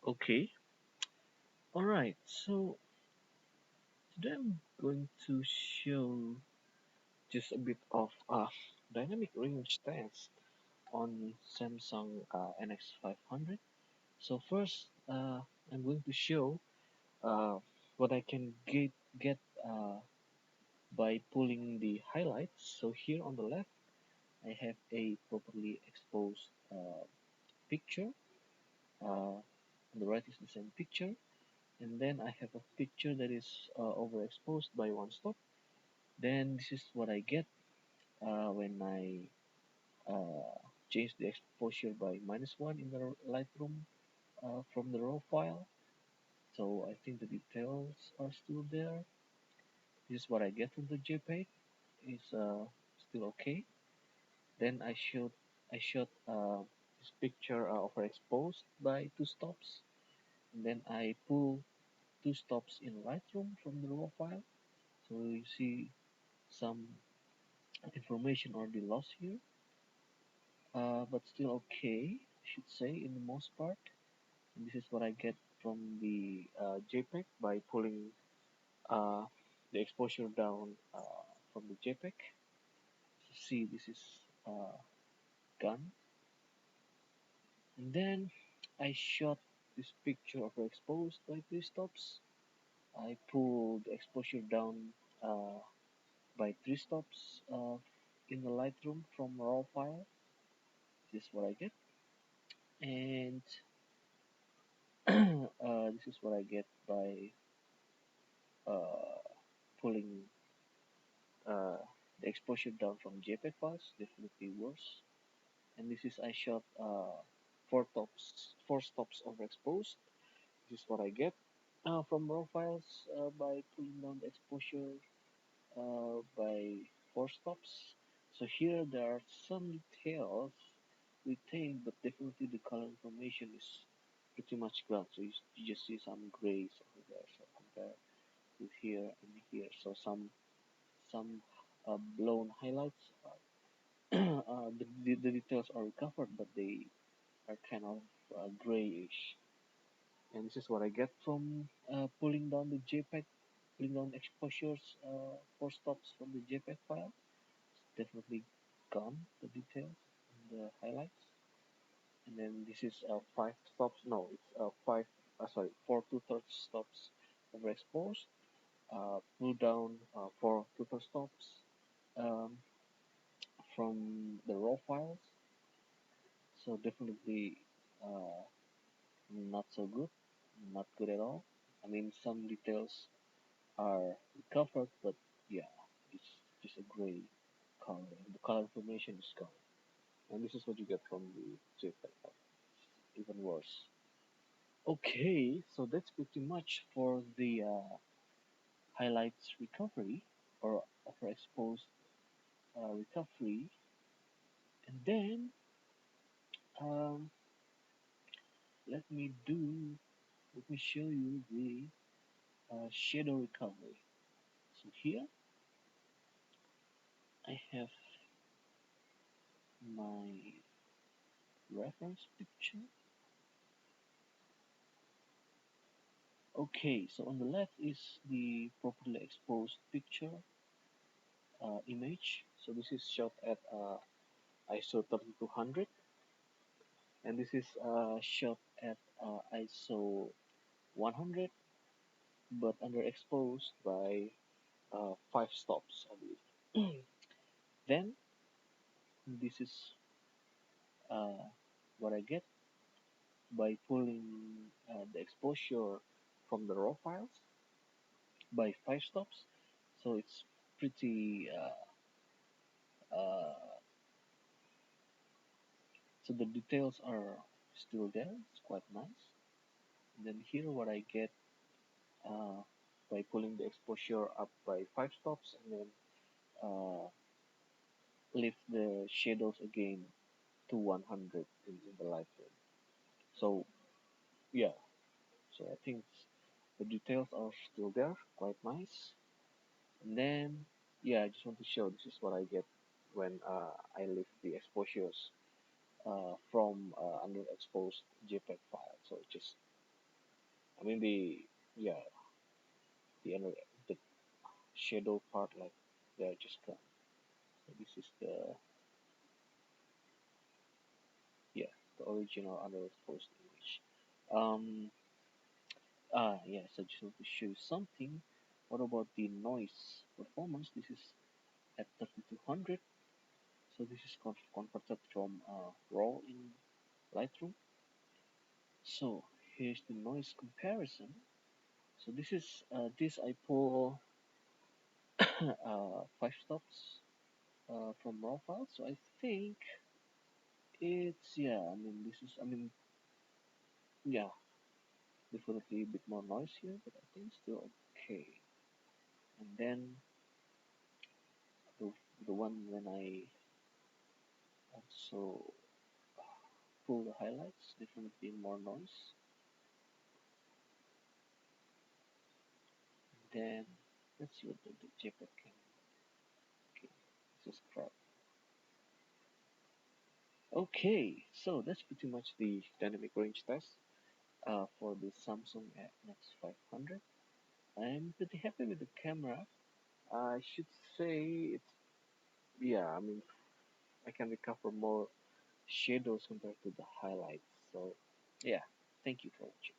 Okay, alright, so today I'm going to show just a bit of dynamic range test on Samsung NX500. So first, I'm going to show uh, what I can get by pulling the highlights. So here on the left, I have a properly exposed picture. On the right is the same picture, and then I have a picture that is overexposed by one stop. Then this is what I get when I change the exposure by -1 in the Lightroom from the raw file. So I think the details are still there. This is what I get from the JPEG. It's still okay. Then I shot this picture overexposed by two stops. And then I pull two stops in Lightroom from the raw file. So you see some information or the loss here, but still okay, I should say, in the most part. And this is what I get from the JPEG by pulling uh, the exposure down from the JPEG. So see, this is gone. And then I shot this picture overexposed by three stops. I pulled the exposure down by three stops in the Lightroom from raw file. This is what I get. And this is what I get by uh, pulling uh, the exposure down from JPEG files, definitely worse. And this is I shot four stops overexposed. This is what I get from raw files by pulling down the exposure by four stops. So here there are some details retained, but definitely the color information is pretty much gone. So you just see some grays over there. So compare with here and here. So some blown highlights. The details are recovered, but they are kind of grayish. And this is what I get from pulling down the JPEG, pulling down exposures for stops from the JPEG file. It's definitely gone, the details and the highlights. And then this is five stops. No, it's five. Sorry, four two-thirds stops overexposed. Pull down four two-thirds stops um, from the raw files. So definitely uh, not so good, not good at all. I mean, some details are recovered, but yeah, it's just a gray color. The color information is gone, and this is what you get from the JPEG file. Even worse. Okay, so that's pretty much for the highlights recovery or overexposed recovery, and then um, let me do let me show you the shadow recovery. So here I have my reference picture. Okay, so on the left is the properly exposed picture image. So this is shot at ISO 3200, and this is shot at ISO 100, but underexposed by five stops, I believe. Then this is uh, what I get by pulling the exposure from the raw files by five stops. So it's pretty. So the details are still there. It's quite nice. And then here, what I get uh, by pulling the exposure up by five stops, and then lift the shadows again to 100 in the Lightroom. So yeah, so I think the details are still there, quite nice. And then yeah, I just want to show this is what I get when I lift the exposures from underexposed JPEG file. So just I mean the yeah the the shadow part like they're just gone. So this is the yeah the original underexposed image. Um yeah, so just want to show you something. What about the noise performance? This is at 3200. So this is converted from raw in Lightroom. So here's the noise comparison. So this is this I pull 5 stops from raw files. So I think it's yeah. I mean this is I mean yeah, definitely a bit more noise here, but I think it's still okay. And then the the one when I also pull the highlights, definitely more noise. And then let's see what the JPEG can. Okay, this is crap. Okay, so that's pretty much the dynamic range test for the Samsung NX500. I'm pretty happy with the camera. I should say it's yeah. I mean, I can recover more shadows compared to the highlights. So yeah, thank you for watching.